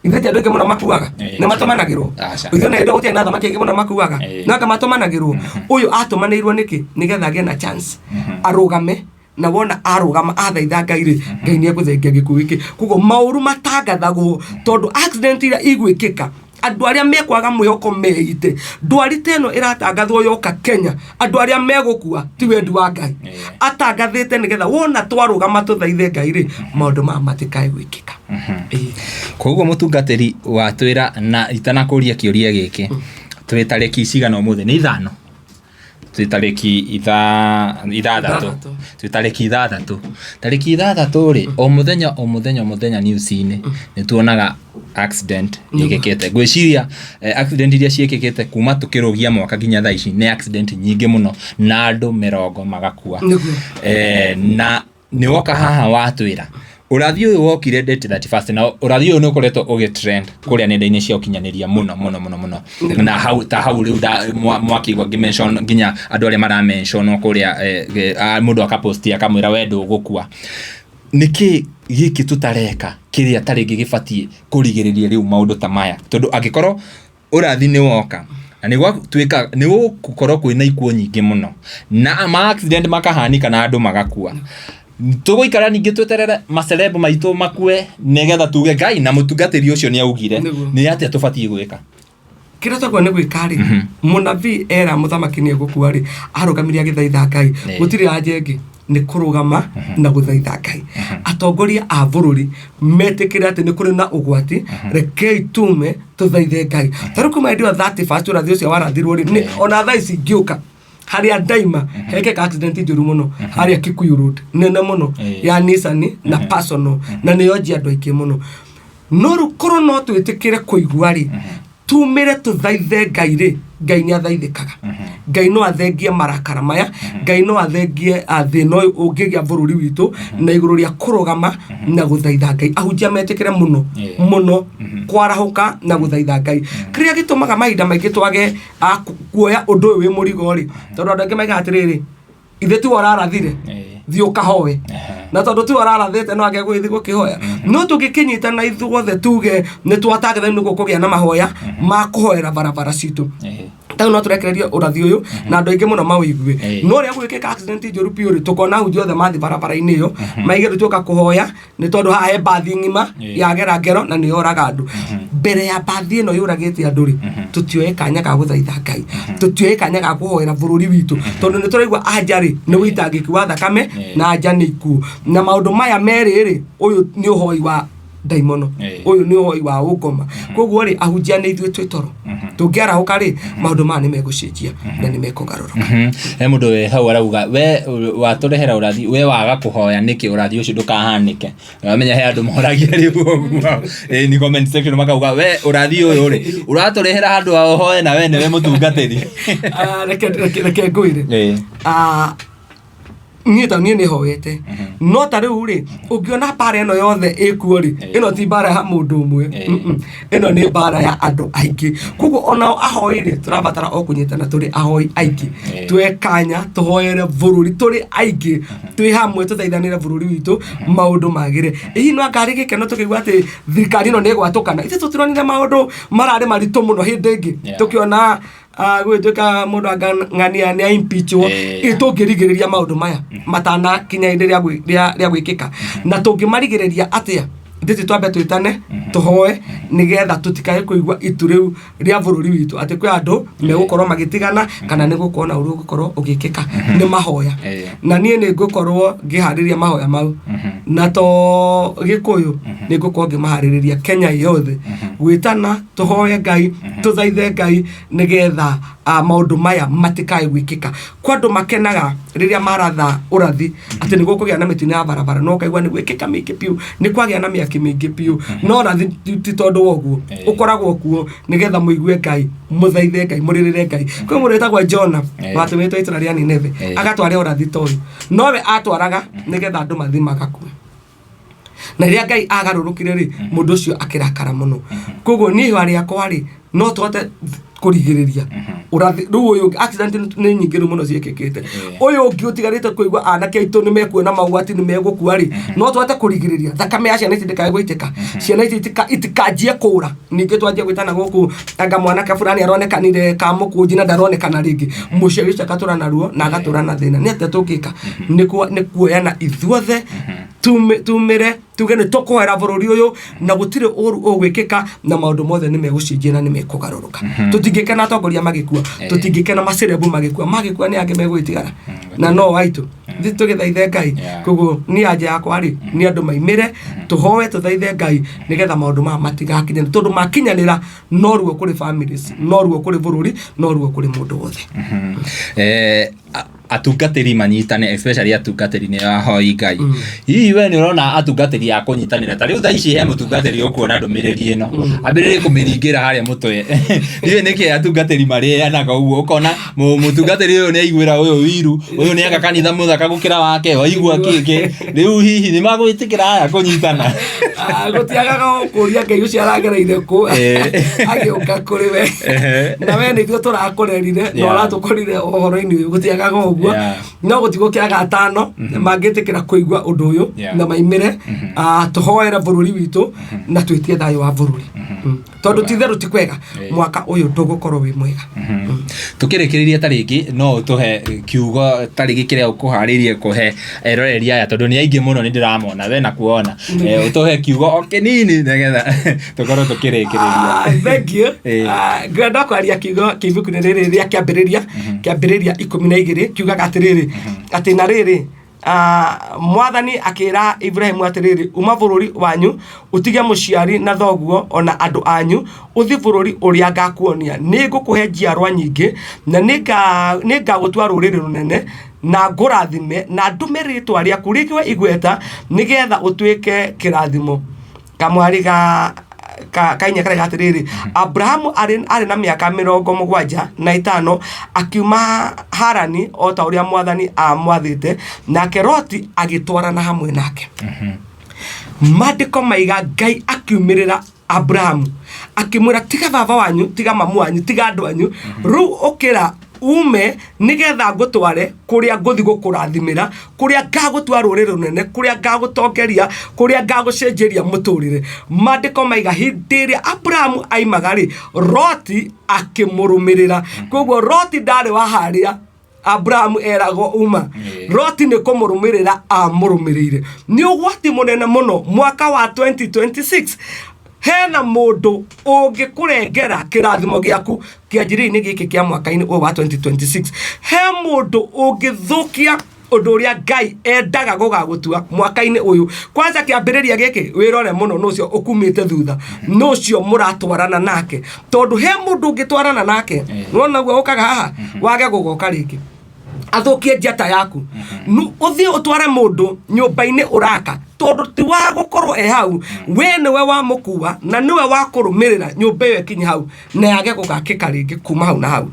ithete ndoke muno makuaga na matomanagirwo ithu na ndo utia na thamaki ngi muno makuaga na kama matomanagirwo uyu atumanirwo niki nigetha gie na chance arugame na wona arugama athaitha Ngai ri Ngai ni eguthengia gikuo giki kugo mauru matangathagwo tondu accident ira igwikika andu aria mekwaga mwihoko meite ndwari teno iratangathwo yoka Kenya andu aria megukua ti wendi wa Ngai atangathite nigetha wona twarugama tuthaithe Ngai ri maundu ma matikae gwikika koguo mutungatiri wa twira na itanakuria kiuria giki twi tariki cigana umuthi ni 5 twi tariki ithathatu twi tariki 3 tariki 3 ri o muthenya news-ini ni tuonaga accident igikete gwiciria accident iria ciekekete kuma tukirugia mwaka nginya thaa ici ni accident nyingi muno na andu 100 magakua na ni woka haha watwira urathi uyu wokire date 31 na urathi uyu ni ukoretwo ugitrend kuria nenda-ini cia ukinyaniria muno na hau riu mwakigwa ngimention nginya andu aria mara mention kuria mundu akaposti akamwira wendo gukua niki giki tutareka kiria taringi gibatie kurigiriria riu maundu ta maya tondu agikorwo urathi ni woka na ni gwatuika ni gukorwo kwina ikuo nyingi muno na ma accident makahanika na andu magakua tuguikara ningi tweterere maceleb maitu makue nigetha tuge Ngai na mutungatiri ucio ni augire ni atia tubatie gwika kira twa ne gwikari munabii era muthamaki ni gukua ri arugamiria githaitha Ngai gutiri ajengi ni kurugama na guthaitha Ngai atongoria a bururi metikira ati ni kuri na ugwati rekei tume tuthaithe Ngai taruku maidio 31 urathi ucio warathirwo ri ni ona thaa ici ngiuka haria daima heke accident njuru muno haria Kikuyu road nene muno ya Nissan na personal na niyoji andu aingi muno no rukoro no twitikire kuigua ri tumire tuthaithe Ngai ri Ngai ni athaithikaga Ngai no athengie marakara maya Ngai no athengie athino ungigia bururi witu na iguru ria kurugama na guthaitha Ngai ahunjia metikire muno kwarahuka na guthaitha Ngai kiria gitumaga mahinda maingi twage kuoya undu uyu wi murigo ri tondu andu angi maiga atiriri ithe tu wararathire thio kahowe na tondu tu wararathite no age gwithi gukihoya no tugikinyita na ithuothe tuge ni twatagetha ni gukugia na mahoya ma kuhoera barabara citu tayo no turekereria urathi uyu na andu aingi muno mawigwe no ria gwikika accident njuru piuri tukona hunjio the mathi barabara-ini iyo maige tuka kuhoya ni tondu hae bathi ngima ya gera ngero na ni oraga andu mbere ya bathi ino yuragite andu ri tutioe kanya ga guthaitha Ngai tutioe kanya ga kuhoera bururi witu tondu ni turaigwa ajari ni witangiki wa thakame na aja ni ikuo na maundu maya meri ri uyu ni uhoi wa daimono uyu ni uhoi wa ukoma koguo ri ahunjia ni ithuĩ twitoro tungiarahuka ri maundu ma ni megucenjia na ni mekugaruruka mundu we hau arauga we waturehera urathi we waga kuhoya niki urathi ucio ndukahanike wamenya he andu moragia riu uguo ni comment section makauga we urathi uyu ri uraturehera handu ahoe na we niwe mutungatiri reke ngwire ni hoete no ta riu ri ungiona bara eno yothe ikuo ri ino ti bara ya mundu umwe ino ni bara ya andu aingi kugo ona ahoire turabatara okunyitana turi ahoi aingi twekanya tuhoere bururi turi aingi twi hamwe tuthaithanire bururi witu maundu magire ihi no ngari gikeno tukigwa ati thirikari no negwatukana ite tutironire maundu marari marito muno hindi ingi tukiona gwituka mundu ngania ni impeachwo itungirigiriria maundu maya matana kinya inde ria gwikika na tungimarigireria atia nditi twambe twitane tuhoe nigetha tutikae kuigwa itu riu ria bururi witu ati kwi andu megukorwo magitigana kana ni gukona uru gukorwo ugikika ni mahoya na nie ni gukorwo ngihariria mahoya mau na to Gikuyu ni gukorwo ngimahariria Kenya yothe gwitana tuhoe Ngai tuthaithe Ngai nigetha maundu maya matikae gwikika kwandu makenaga riria maratha urathi ati ni gukugia na mitino ya barabara no kaigwa ni gwikika mingi piu ni kwagia na miaki mingi piu no rathi ti tondu woguo ukoragwo kuo nigetha muigue Ngai muthaithe Ngai muririre Ngai kwi muretagwa Jona watumitwo itũra ria Nineve agatware urathi toyu nowe atwaraga nigetha andu mathi magakue na ria Ngai agarurukire ri mundu ucio akirakara muno koguo ni hwari akwa ri no twote kurigiriria Urathi ruo accident ni nyingi muno ciekekete uyu ungi utigarite kuigwa anake aitu ni mekuona magwati ni megukua ri no twate kurigiriria thakame ya ciana itindikae gwitika ciana itikanjie kura ningi twanjie gwitana guku anga mwanake fulani aronekanire kamukunji na ndaronekana ringi muciari cakatura na ruo na agatura na thina ni ate tukika ni kuoyana ithuothe tumire tuge ni tukoera bururi uyu na gutire uru ugwikika na maundu mothe ni megucinjia na ni mekugaruruka tutingikena atongoria magikua tutingikena macerebu magikua ni ange megwitigara na no waitu thi tugithaithe Ngai koguo ni anja yakwa ri ni andu maimire tuhoe tuthaithe Ngai nigetha maundu ma matigakinye tondu makinyanira no ruo kuri families no ruo kuri bururi no ruo kuri mundu wothe atungatiri manyitane especially atungatiri ni ahoi Ngai hihi we ni urona atungatiri ya kunyitanira tari uthaici he mutungatiri ukuona ndumiriri ino ambiriri kumiringira haria mutwe iwe niki atungatiri mari anaga uguo ukona mutungatiri uyu ni aiguira uyu wiru uyu ni aka kanitha muthaka gukira wake waigua kiki riu hihi ni magwitikira aya kunyitana gutiagaga kuria Ngai ucio aragereire ku agiuka kuri we na we ni thio turakurerire no ratukorire ohoro-ini gutiagaga uguo no gutigo kiaga atano mangitikira kuigua undu uyu na maimire tuhoera bururi witu na twitie thayo wa bururi tondu titheru tikwega mwaka uyu ndugukorwo wi mwega tukirikiriria taringi no tuhe kiugo taringi kiria ukuharirie kuhe eroreri aya tondu ni aingi muno ni ndiramona we na kuona utuhe kiugo okinini negetha tukorwo tukirikiriria thank you ngenda kwaria kiugo kibuku ni riri ria kiambiriria 12 kiugaga atiriri ati na riri mwathani akira Ibrahim atiriri uma bururi wanyu utige muciari na thoguo ona andu anyu uthi bururi uria ngakuonia nigukuhe njiarwa nyingi na ninga gutua ruriri runene na ngurathime na ndume ritwa riaku rikiwe Igweta nigetha utuike kirathimo kamwari kainya kare gatiriri Abrahamu ari na miaka 75 akiuma Harani o ta uria mwathani amwathite na Keroti agitwarana hamwe nake mandiko maiga Ngai akiumirira Abrahamu akimwira tiga baba wanyu tiga mamu wanyu tiga andu anyu ru ukira ume nigetha ngutware kuria nguthi gukurathimira kuria ngagutua ruriri runene kuria ngagutongeria kuria ngagucenjeria muturire mandiko maiga hindiria Abrahamu aimagari Loti akimurumirira koguo Loti ndari wa haria Abrahamu erago uma Loti ni kumurumirira amurumirire ni ugwati munene muno mwaka wa 2026 hena mundu ungikurengera kirathimo giaku kianjiri-ini giki kia mwaka-ini wa 2026 he mundu ungithukia undu uria Ngai endaga gugagutua mwaka-ini uyu kwanza kiambiriria giki wirore muno nucio ukumite thutha nucio muratwarana nake tondu he mundu ungitwarana nake nona guo ukaga haha wage gugoka ringi athukie njata yaku uthie utware mundu nyumba-ini uraka tondu ti wa gukorwo hau we niwe wa mukua na niwe wa kurumirira nyumba iyo kinyi hau na yage gugakika ringi kuma hau na hau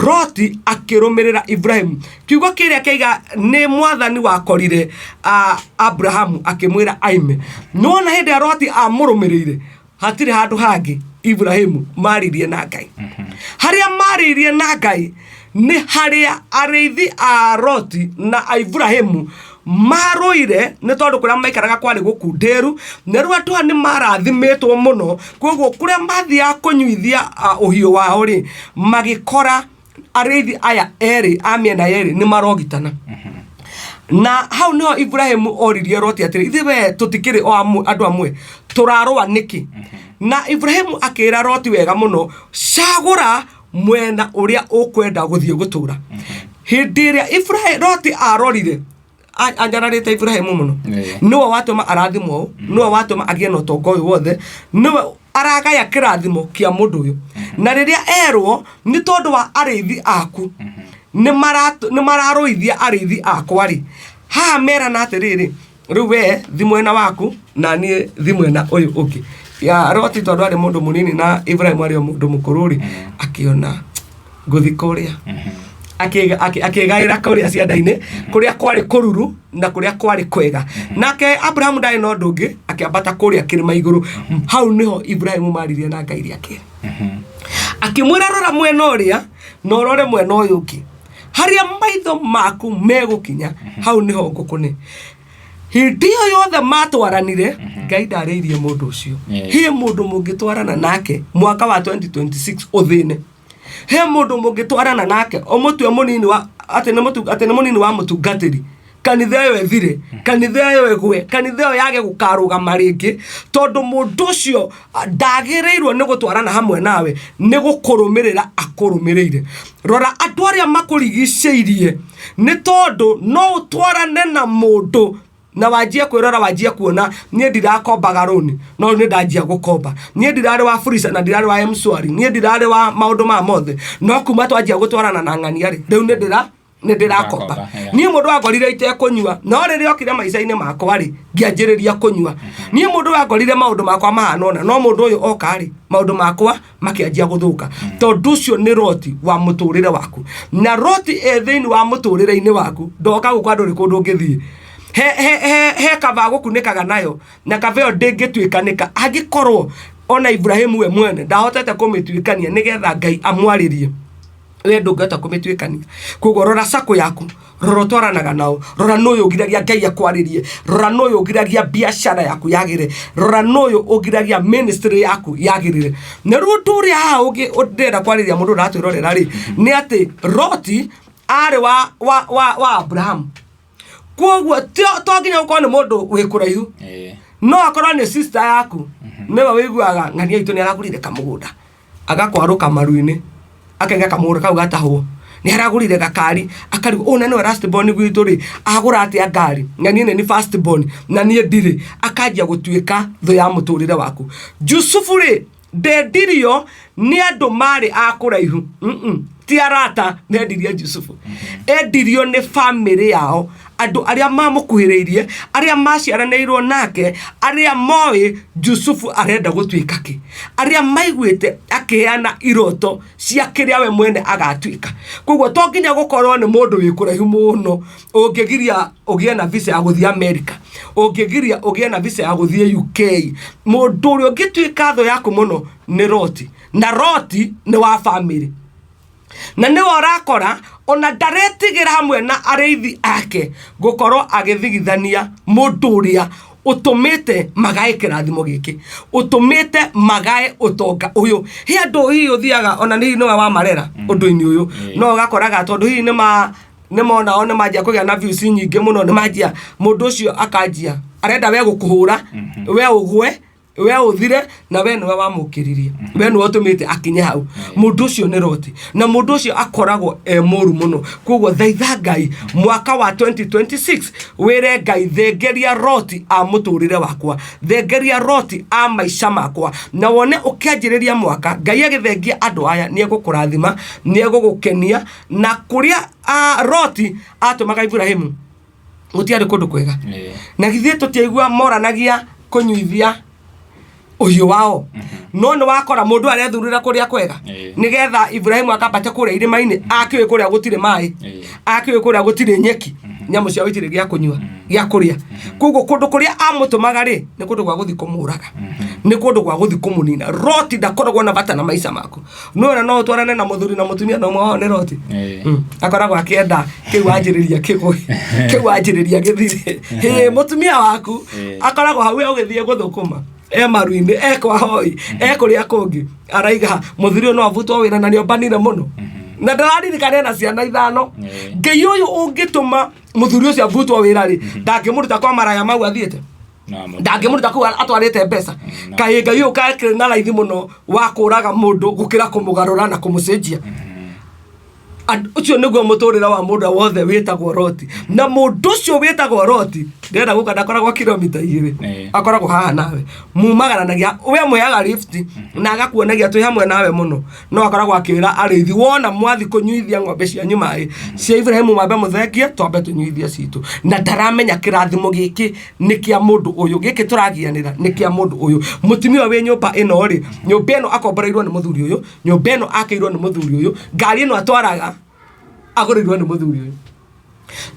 Loti akirumirira Ibrahim kiugo kiria kaiga ni mwathani wa korire Abrahamu akimwira aime nona hindi Loti amurumirire hatire handu hangi Ibrahimu maririe na Ngai haria maririe na Ngai ni haria arithi a Loti na Ibrahimu maroire ni tondu kuria maikaraga kwari gukunderu na ru andu ni marathimitwo muno koguo kuria mathia kunyuithia uhio wao ri magikora arithi aya eri amiena eri ni marogitana na hau niho Ibrahimu oririe Loti atiri ithiwe tutikiri o andu amwe turarwa niki na Ibrahimu akira Loti wega muno cagura mwena uria ukwenda guthie gutura hindi iria Loti arorire anjararite Ibrahimu muno niwe watuma arathimwo niwe watuma agie na utongo uyu wothe niwe aragaya kirathimo kia mundu uyu na riria erwo ni tondu wa arithi aku ni mararoithia arithi akwa ri ha mera na atiriri riu we thimwena waku na nie thimwena uyu ungi ya Loti tondu ari mundu munini na Ibrahimu ari mundu mukururi akiona guthi kuria akigaira kuria cianda-ini kuria kwari kururu na kuria kwari kwega nake Abrahamu ndari no ndungi akiambata kuria kirima iguru hau niho Ibrahimu maririe na Ngai riake akimwira rora mwena uria no rore mwena uyu ungi haria maitho maku megukinya hau niho ngukune hindi iyo yothe matwaranire Ngai ndarĩirie mũndũ ũcio he mũndũ mũngĩtwarana nake mwaka wa 2026 uthine he mũndũ mũngĩtwarana nake omutwe munini wa ati nĩ munini wa mutungatĩri kanitha yo ethire kanitha yo egwe kanitha yo yage gukarugama ringi tondu mundu ucio ndagireirwo ni gutwarana hamwe nawe ni gukurumirira akurumirire rora andu aria makurigiceirie ni tondu no utwarane na mundu na wajie kwirora wajie kuona nie ndirakombaga roni no ni ndajia gukomba nie ndirari wa furisa na ndirari wa mswari nie ndirari wa maundu ma mothe no kuma twajia gutwarana na ng'ania ri riu ni ndirakomba nie mundu wagorire itekonyua no riria okire maica-ini makwa ri ngianjiriria kunyua nie mundu wagorire maundu makwa mahanona no mundu uyu oka ri maundu makwa makianjia guthuka tondu ucio ni roti wa muturire waku na roti ethiini wa muturire-ini waku ndoka gukwa nduri kundu ngithie he kava gukunikaga nayo na kaveo ndingituikanika angikorwo ona Ibrahimu we mwene ndahotete kumituikania nigetha Ngai amwaririe we ndungata kumituikania kugo rora sako yaku rora twaranaga nao rora noyo ugiragia Ngai akwaririe rora noyo ugiragia biashara yaku yagire rora noyo ugiragia ministry yaku yagirire na ruturia ha ugi ndenda kwariria mundu ratwirorera ri ni ati Roti ari wa Abraham kwoguo to nginya ukorwo ni mundu wi kuraihu no akorwo ni sister yaku niwe wiguaga ng'ania itu ni aragurire kamugunda agakwaruka maru-ini akenga kamugunda kau gatahwo ni aragurire gakari akarigo ona niwe last born gwitu ri agura atia ngari ng'ania ni first born na nie ndiri akajia gutuika tho ya muturire waku Jusufu ri ndendirio ni andu mari akuraihu ti arata nendirie Jusufu endirio ni family yao andu aria mamukuhiriirie aria maciaranĩirwo nake aria moĩ Jusufu arenda gũtuĩka ki aria maiguĩte akĩheana iroto cia kĩrĩa we mwene agatuĩka koguo to nginya gũkorwo nĩ mũndũ wĩ kũraihu mũno ũngĩgiria ũgĩe na visa ya gũthiĩ America ũngĩgiria ũgĩe na visa ya gũthiĩ UK mũndũ ũrĩa ũngĩtuĩka thũ yaku mũno nĩ Roti na Roti nĩ wa family na niwe urakora ona ndaretigira hamwe na areithi ake gukorwo agithigithania mundu uria utumite magae kirathimo giki utumite magae utonga uyu hi andu hi uthiaga ona ni niwe wa marera undu-ini uyu no gakoraga tondu hi ni mona one majia kugia na views nyingi muno ni majia mundu ucio akanjia arenda we gukuhura we ugwe we uthire na we niwe wamukiririe we niwe utumite akinye hau mundu ucio ni Roti na mundu ucio akoragwo muru muno koguo thaitha Ngai mwaka wa 2026 wire Ngai thengeria Roti a muturire wakwa thengeria Roti a maica makwa na wone ukianjiriria mwaka Ngai agithengia andu aya ni egukurathima ni egugukenia na kuria Roti atumaga Ibrahimu gutiari kundu kwega na githie tutiaigua moranagia kunyuithia uyu wao no ni wakora mundu arethurira kuria kwega nigetha Ibrahimu akambate kuria irima-ini akiwe kuria gutire mai akiwe kuria gutire nyeki nyamu cia witire gia kunyua gia kuria koguo kundu kuria amutumaga ri ni kundu gwa guthi kumuraga ni kundu gwa guthi kumunina Roti ndakoragwo na bata na maica maku no utwarane na muthuri na mutumia no mwa ni Roti akoragwo akienda kiwanjiriria kiwanjiriria githire he mutumia waku akoragwo hau ugithie guthukuma maru-ini ekwa hoi ekuria kungi araiga muthuri no avutwo wira na nio banire muno na ndararirikana na ciana ithano Ngai uyu ungituma muthuri ucio avutwo wira ri ndangimuruta kwa maraya mau athiete ndangimuruta kuwa atwarite mbeca kai Ngai uyu kakire na raithi muno wa kuraga mundu gukira kumugarura na kumucenjia ucio niguo muturira wa mundu wothe witagwo Roti na mundu ucio witagwo Roti ndenda guka ndakoragwo kilomita 2 akoragwo haha nawe mumagaranagia we mweaga lift na agakuonagia twi hamwe nawe muno no akoragwo akira arithi wona mwathi kunyuithia ng'ombe cia nyumai cia Ibrahimu mambe muthengie twambe tunyuithia citu na ndaramenya kirathimo giki ni kia mundu uyu giki turagianira ni kia mundu uyu mutumia we nyumba ino ri nyumba ino akomboreirwo ni muthuri uyu nyumba ino akeirwo ni muthuri uyu ngari ino atwaraga agorirwo ni muthuri uyu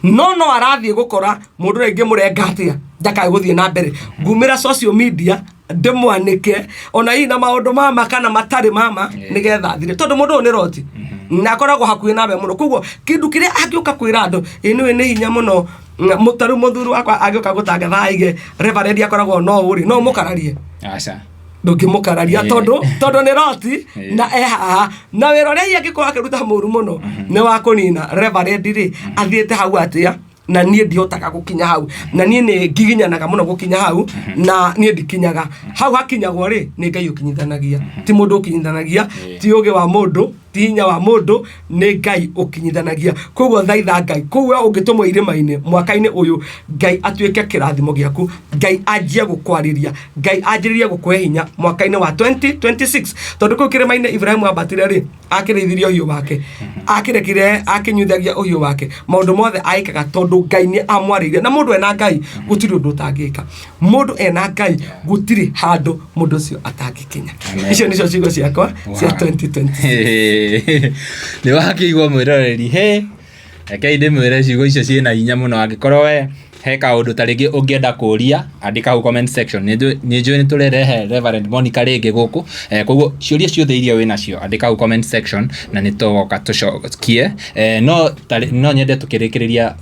no arathie gukora mundu renge murenga atia ndakae guthie na mbere ngumira social media ndimwanike ona ina maundu mama kana matari mama nigetha thire tondu mundu ni Roti na koragwo hakuhĩ nawe mũno koguo kĩndũ kĩrĩa angĩũka kwĩra andũ ĩno nĩ hinya mũno mũtaru mũthuru wakwa angĩũka gũtangatha aige Reverend akoragwo no ũrĩ no mũkararie aca ndũngĩmũkararia tondũ nĩ roti na haha na wĩra ũrĩa angĩkorwo akĩruta mũru mũno nĩ wa kũnina Reverend rĩ athiĩte hau atĩa na niĩ ndihotaga gũkinya hau na niĩ nĩ ngiginyanaga mũno gũkinya hau na niĩ ndikinyaga hau hakinyagwo rĩ nĩ Ngai ũkinyithanagia ti mũndũ ũkinyithanagia ti ũgĩ wa mũndũ ti hinya wa mũndũ nĩ Ngai ũkinyithanagia koguo thaitha Ngai koguo ũngĩtũmwo irĩma-inĩ mwaka-inĩ ũyũ Ngai atuĩke kĩrathimo gĩaku Ngai anjie gũkwarĩria Ngai anjĩrĩrie gũkũhe hinya mwaka-inĩ wa 2026 tondũ kũu kĩrĩma-inĩ Ibrahimu ambatire rĩ akĩrĩithirie ũhiũ wake akĩrekire akĩnyuithagia ũhiũ wake maũndũ mothe aikaga tondũ Ngai nĩ amwarĩire na mũndũ ena Ngai gũtirĩ ũndũ ũtangĩka mũndũ ena Ngai gũtirĩ handũ mũndũ ũcio atangĩkinya icio nĩcio ciugo ciakwa cia 2020 nĩ wakĩigua mwĩroreri rekei ndĩmwĩre ciugo icio ciĩna hinya mũno angĩkorwo we he kaũndũ ta rĩngĩ ũngĩenda kũũria andĩka hau comment section nĩ njũĩ nĩ tũrerehe Reverend Monicah rĩngĩ gũkũ koguo ciũria ciothe iria wĩ nacio andĩka hau comment section na nĩ tũgoka tũcokie no nyende tũkĩrĩkĩrĩria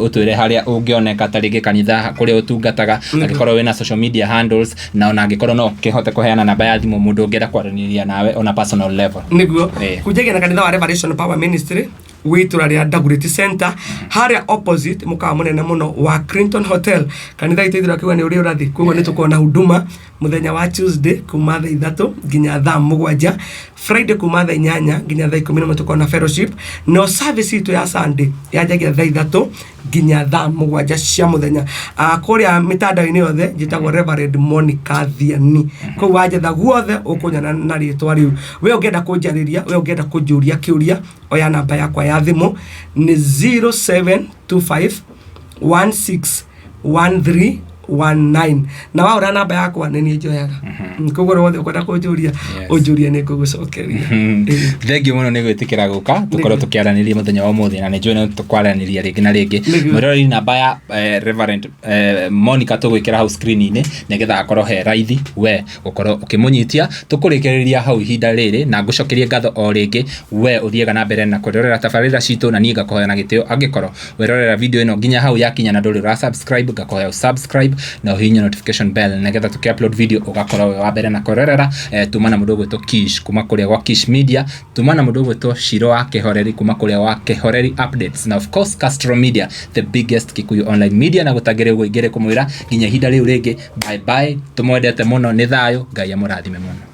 ũtwĩre harĩa ũngĩoneka ta rĩngĩ kanitha kũrĩa ũtungataga angĩkorwo wĩ na social media handles na ona angĩkorwo no kĩhote kũheana namba ya thimũ mũndũ ũngĩenda kwaranĩria nawe on a personal level nĩguo kunjagia na kanitha wa Revelation Power Ministry wĩtũra rĩa Dagoretti Center harĩa opposite mũkawa mũnene mũno wa Clinton Hotel kanitha itũithira kiuga nĩ ũrĩ Urathi koguo nĩ tũkorwo na huduma muthenya wa Tuesday kuma thaa 3 nginya thaa 7 Friday kuma thaa 8 nginya thaa 10 tũkorwo na fellowship no service itu ya Sunday yanjagia thaa 3 nginya thaa 7 cia muthenya kũrĩa mitandao-inĩ yothe njĩtagwo Reverend Monicah Thiani koguo wanjetha guothe ũkũnyana na rĩtwa rĩu we ũngĩenda kũnjarĩria we ũngĩenda kũnjũria kĩũria oya namba yakwa ya thimũ nĩ 0725161319 na waũra namba yakwa nĩ niĩ njoyaga koguo rwothe ũkwenda kũnjũria ũnjũrie nĩ ngũgũcokeria thengiũ mũno nĩ gwĩtĩkĩra gũka tũkorwo tũkĩaranĩria mũthenya wa ũmũthĩ na nĩ njũĩ nĩ tũkwaranĩria rĩngĩ na rĩngĩ mwĩroreri namba ya Reverend Monicah tũgwĩkĩra hau screen-inĩ nĩgetha akorwo he raithi we ũkorwo ũkĩmũnyitia tũkũrĩkĩrĩria hau ihinda rĩrĩ na ngũcokerie ngatho o rĩngĩ we ũthiĩga na mbere na kũrorera tabarĩra citũ na niĩ ngakũhoya na gĩtĩo angĩkorwo werorera video ĩno nginya hau yakinya na ndũrĩ ũrasubscribe ngakũhoya subscribe na uhihinye notification bell nĩgetha tũkĩ-upload video ũgakorwo we wa mbere na kũrorera tuma na mũndũ ũgwĩtwo Kish kuma kũrĩa gwa Kish Media tuma na mũndũ ũgwĩtwo Shiro wa Kĩhoreri kuma kũrĩa wa Kĩhoreri Updates na of course Castro Media the biggest Kikuyu online media na gũtangĩrĩ ũguo ingĩrĩ kũmwĩra nginya ihinda rĩu rĩngĩ bye bye tũmwendete mũno nĩ thayũ Ngai amũrathime mũno.